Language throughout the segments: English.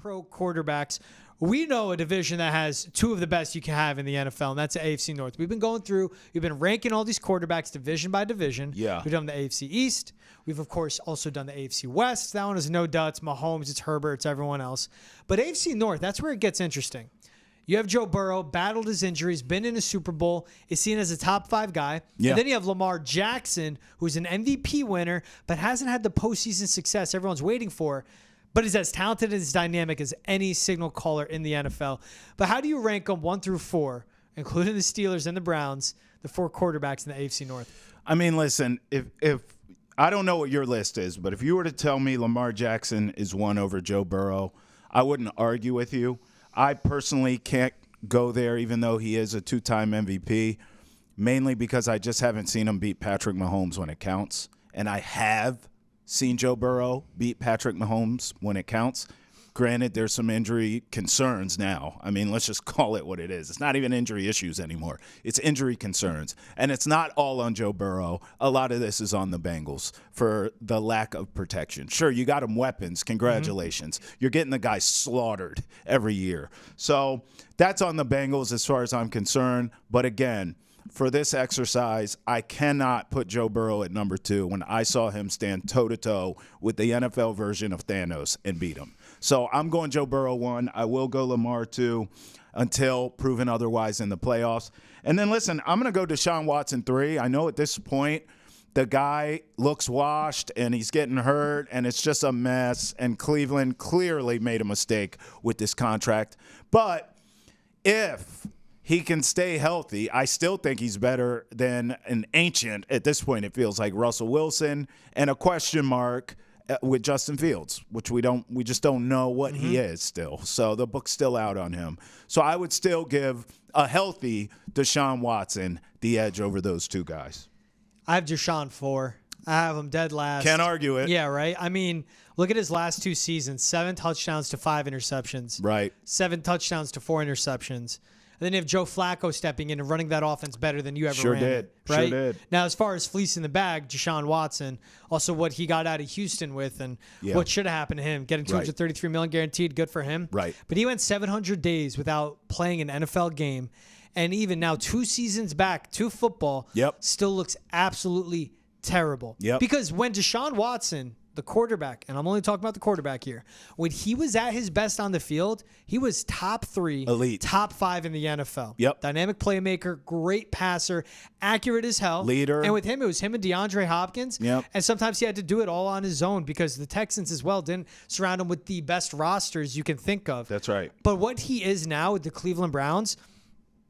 pro quarterbacks. We know a division that has two of the best you can have in the NFL, and that's the AFC North. We've been ranking all these quarterbacks division by division. Yeah. We've done the AFC East. We've, of course, also done the AFC West. That one is no doubt. It's Mahomes, it's Herbert, it's everyone else. But AFC North, that's where it gets interesting. You have Joe Burrow, battled his injuries, been in a Super Bowl, is seen as a top 5 guy. Yeah. And then you have Lamar Jackson, who's an MVP winner, but hasn't had the postseason success everyone's waiting for, but is as talented and as dynamic as any signal caller in the NFL. But how do you rank them 1 through 4, including the Steelers and the Browns, the 4 quarterbacks in the AFC North? I mean, listen, if I don't know what your list is, but if you were to tell me Lamar Jackson is 1 over Joe Burrow, I wouldn't argue with you. I personally can't go there, even though he is a 2-time MVP, mainly because I just haven't seen him beat Patrick Mahomes when it counts. And I have seen Joe Burrow beat Patrick Mahomes when it counts. Granted, there's some injury concerns now. I mean, let's just call it what it is. It's not even injury issues anymore. It's injury concerns. And it's not all on Joe Burrow. A lot of this is on the Bengals for the lack of protection. Sure, you got him weapons. Congratulations. You're getting the guy slaughtered every year. So that's on the Bengals as far as I'm concerned. But again, for this exercise, I cannot put Joe Burrow at number 2 when I saw him stand toe-to-toe with the NFL version of Thanos and beat him. So I'm going Joe Burrow 1. I will go Lamar 2 until proven otherwise in the playoffs. And then, listen, I'm going to go Deshaun Watson 3. I know at this point the guy looks washed and he's getting hurt and it's just a mess. And Cleveland clearly made a mistake with this contract. But if he can stay healthy, I still think he's better than an ancient, at this point it feels like, Russell Wilson, and a question mark with Justin Fields, which we just don't know what he is still. So the book's still out on him. So I would still give a healthy Deshaun Watson the edge over those 2 guys. I have Deshaun 4. I have him dead last. Can't argue it. Yeah, right? I mean, look at his last 2 seasons. 7 touchdowns to 5 interceptions. Right. 7 touchdowns to 4 interceptions. And then you have Joe Flacco stepping in and running that offense better than you ever ran it, right? Sure did. Now, as far as fleecing the bag, Deshaun Watson, also what he got out of Houston with and what should have happened to him, getting $233 million guaranteed, good for him. Right. But he went 700 days without playing an NFL game. And even now, 2 seasons back to football, still looks absolutely terrible. Yep. Because when Deshaun Watson, the quarterback, and I'm only talking about the quarterback here, when he was at his best on the field, he was top 3, elite, top 5 in the NFL. Yep. Dynamic playmaker, great passer, accurate as hell. Leader. And with him, it was him and DeAndre Hopkins. Yep. And sometimes he had to do it all on his own because the Texans as well didn't surround him with the best rosters you can think of. That's right. But what he is now with the Cleveland Browns,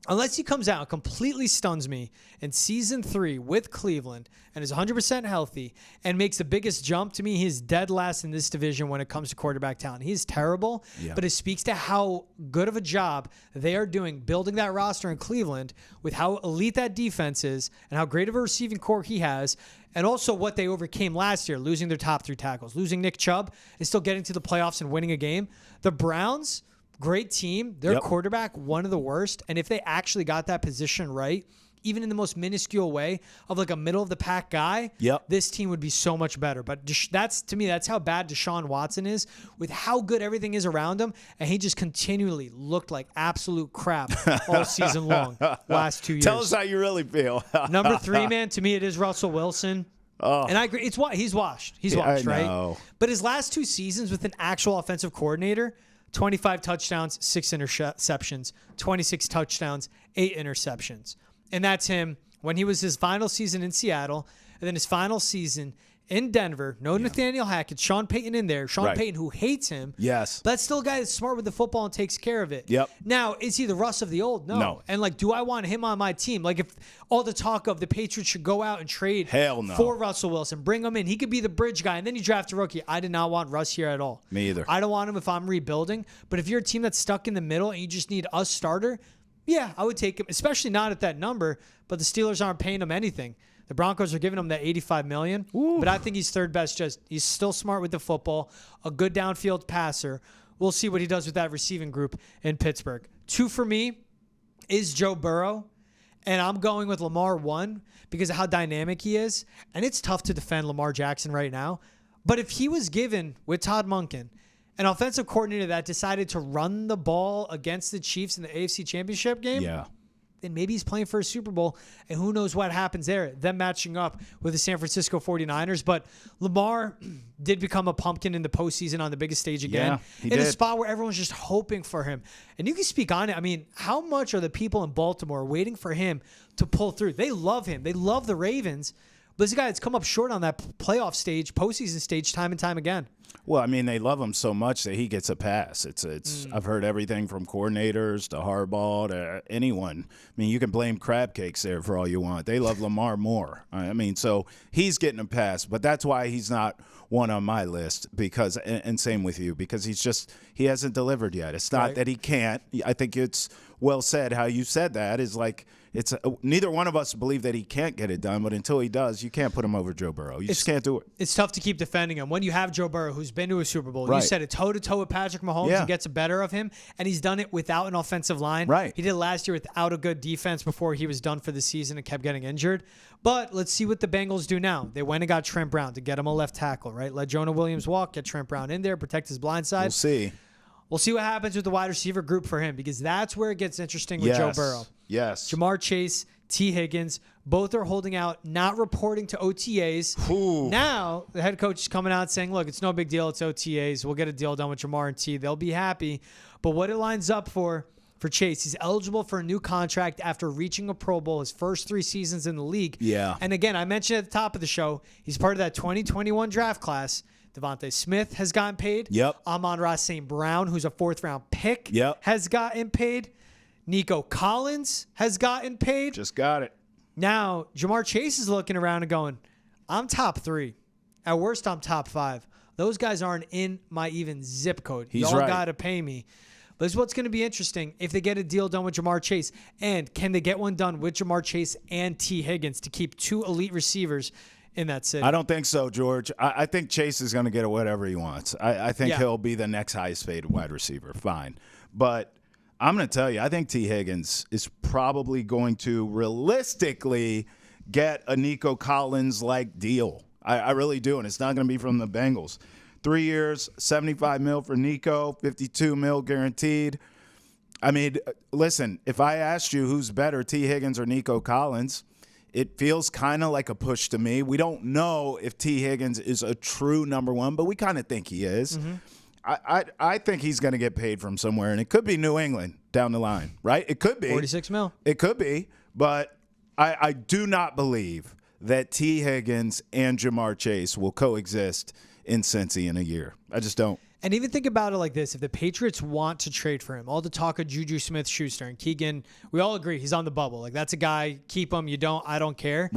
unless he comes out and completely stuns me in season 3 with Cleveland and is 100% healthy and makes the biggest jump, to me, he's dead last in this division when it comes to quarterback talent. He's terrible, but it speaks to how good of a job they are doing building that roster in Cleveland with how elite that defense is and how great of a receiving core he has, and also what they overcame last year, losing their top 3 tackles, losing Nick Chubb and still getting to the playoffs and winning a game. The Browns, great team. Their quarterback, one of the worst. And if they actually got that position right, even in the most minuscule way of like a middle of the pack guy, this team would be so much better. But that's, to me, that's how bad Deshaun Watson is with how good everything is around him. And he just continually looked like absolute crap all season long, last 2 years. Tell us how you really feel. Number 3, man, to me, it is Russell Wilson. Oh. And I agree. He's washed. He's washed, right? But his last 2 seasons with an actual offensive coordinator, 25 touchdowns, 6 interceptions, 26 touchdowns, 8 interceptions. And that's him when he was his final season in Seattle and then his final season in Denver. No Nathaniel Hackett, Sean Payton in there. Sean Payton, who hates him. Yes. But that's still a guy that's smart with the football and takes care of it. Yep. Now, is he the Russ of the old? No. And, like, do I want him on my team? Like, if all the talk of the Patriots should go out and trade for Russell Wilson, bring him in. He could be the bridge guy, and then you draft a rookie. I did not want Russ here at all. Me either. I don't want him if I'm rebuilding. But if you're a team that's stuck in the middle and you just need a starter, yeah, I would take him, especially not at that number. But the Steelers aren't paying him anything. The Broncos are giving him that $85 million, but I think he's third best. Just he's still smart with the football, a good downfield passer. We'll see what he does with that receiving group in Pittsburgh. 2 for me is Joe Burrow, and I'm going with Lamar 1 because of how dynamic he is. And it's tough to defend Lamar Jackson right now. But if he was given with Todd Monken an offensive coordinator that decided to run the ball against the Chiefs in the AFC Championship game, then maybe he's playing for a Super Bowl, and who knows what happens there, them matching up with the San Francisco 49ers. But Lamar did become a pumpkin in the postseason on the biggest stage again, in a spot where everyone's just hoping for him. And you can speak on it. I mean, how much are the people in Baltimore waiting for him to pull through? They love him. They love the Ravens. But this guy has come up short on that playoff stage, postseason stage, time and time again. Well, I mean, they love him so much that he gets a pass. It's. I've heard everything from coordinators to Harbaugh to anyone. I mean, you can blame crab cakes there for all you want. They love Lamar more. I mean, so he's getting a pass, but that's why he's not one on my list, because, and same with you, because he hasn't delivered yet. It's not that he can't. I think it's well said how you said that, is like, it's neither one of us believe that he can't get it done, but until he does, you can't put him over Joe Burrow. You just can't do it. It's tough to keep defending him when you have Joe Burrow, who's been to a Super Bowl. You said it toe-to-toe with Patrick Mahomes. He gets the better of him, and he's done it without an offensive line. He did it last year without a good defense before he was done for the season and kept getting injured. But let's see what the Bengals do now. They went and got Trent Brown to get him a left tackle, right? Let Jonah Williams walk, get Trent Brown in there, protect his blind side. We'll see. We'll see what happens with the wide receiver group for him, because that's where it gets interesting with Joe Burrow. Jamar Chase, T. Higgins, both are holding out, not reporting to OTAs. Now, the head coach is coming out saying, look, it's no big deal. It's OTAs. We'll get a deal done with Jamar and T. They'll be happy. But what it lines up for Chase, he's eligible for a new contract after reaching a Pro Bowl his first 3 seasons in the league. And again, I mentioned at the top of the show, he's part of that 2021 draft class. Devontae Smith has gotten paid. Amon-Ra St. Brown, who's a 4th-round pick, has gotten paid. Nico Collins has gotten paid. Just got it. Now, Jamar Chase is looking around and going, I'm top 3. At worst, I'm top 5. Those guys aren't in my even zip code. Y'all got to pay me. But this is what's going to be interesting if they get a deal done with Jamar Chase. And can they get one done with Jamar Chase and T. Higgins to keep 2 elite receivers in that city? I don't think so, George. I think Chase is going to get whatever he wants. I think he'll be the next highest paid wide receiver. Fine. But I'm going to tell you, I think T. Higgins is probably going to realistically get a Nico Collins-like deal. I really do, and it's not going to be from the Bengals. 3 years, $75 million for Nico, $52 million guaranteed. I mean, listen, if I asked you who's better, T. Higgins or Nico Collins, it feels kind of like a push to me. We don't know if T. Higgins is a true number 1, but we kind of think he is. I think he's going to get paid from somewhere, and it could be New England down the line, right? It could be. $46 million. It could be, but I do not believe that T. Higgins and Jamar Chase will coexist in Cincy in a year. I just don't. And even think about it like this. If the Patriots want to trade for him, all the talk of Juju Smith-Schuster and Keegan, we all agree he's on the bubble. Like, that's a guy, keep him, you don't, I don't care.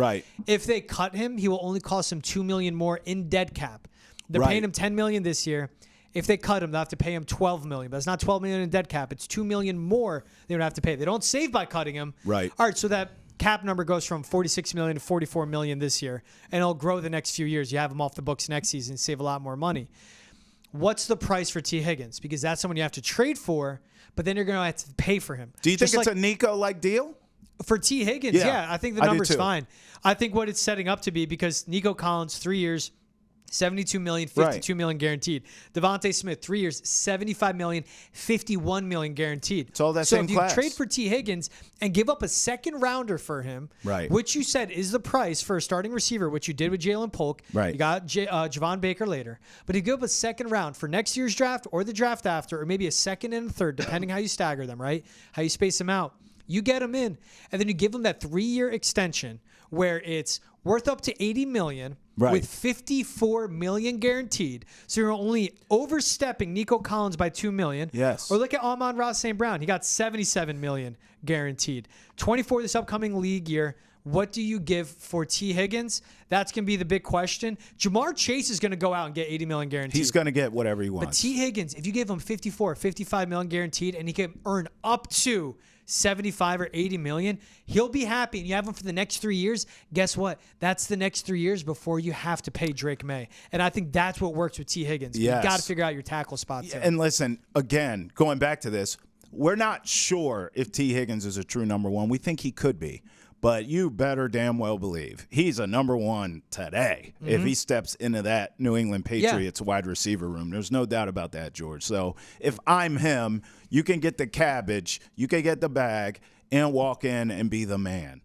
If they cut him, he will only cost him $2 million more in dead cap. They're paying him $10 million this year. If they cut him, they'll have to pay him $12 million. But it's not $12 million in dead cap. It's $2 million more they would have to pay. They don't save by cutting him. All right, so that cap number goes from $46 million to $44 million this year, and it'll grow the next few years. You have him off the books next season, save a lot more money. What's the price for T. Higgins? Because that's someone you have to trade for, but then you're going to have to pay for him. Do you think it's a Nico-like deal? For T. Higgins, yeah. I think the number's fine. I think what it's setting up to be, because Nico Collins, 3 years, $72 million, $52 million guaranteed. Devontae Smith, 3 years, $75 million, $51 million guaranteed. It's all that same class. So if you trade for T. Higgins and give up a second rounder for him, which you said is the price for a starting receiver, which you did with Jalen Polk. You got Javon Baker later. But if you give up a second round for next year's draft or the draft after, or maybe a second and a third, depending how you stagger them, right? How you space them out. You get them in, and then you give them that 3-year extension where it's worth up to $80 million with $54 million guaranteed. So you're only overstepping Nico Collins by $2 million. Or look at Amon-Ra St. Brown. He got $77 million guaranteed. 24 this upcoming league year. What do you give for T. Higgins? That's going to be the big question. Jamar Chase is going to go out and get $80 million guaranteed. He's going to get whatever he wants. But T. Higgins, if you give him $55 million guaranteed, and he can earn up to $75 or $80 million, he'll be happy. And you have him for the next 3 years. Guess what? That's the next 3 years before you have to pay Drake May. And I think that's what works with T. Higgins. You got to figure out your tackle spot too. And listen, again, going back to this, we're not sure if T. Higgins is a true number 1. We think he could be. But you better damn well believe he's a number one today if he steps into that New England Patriots wide receiver room. There's no doubt about that, George. So if I'm him, you can get the cabbage, you can get the bag, and walk in and be the man.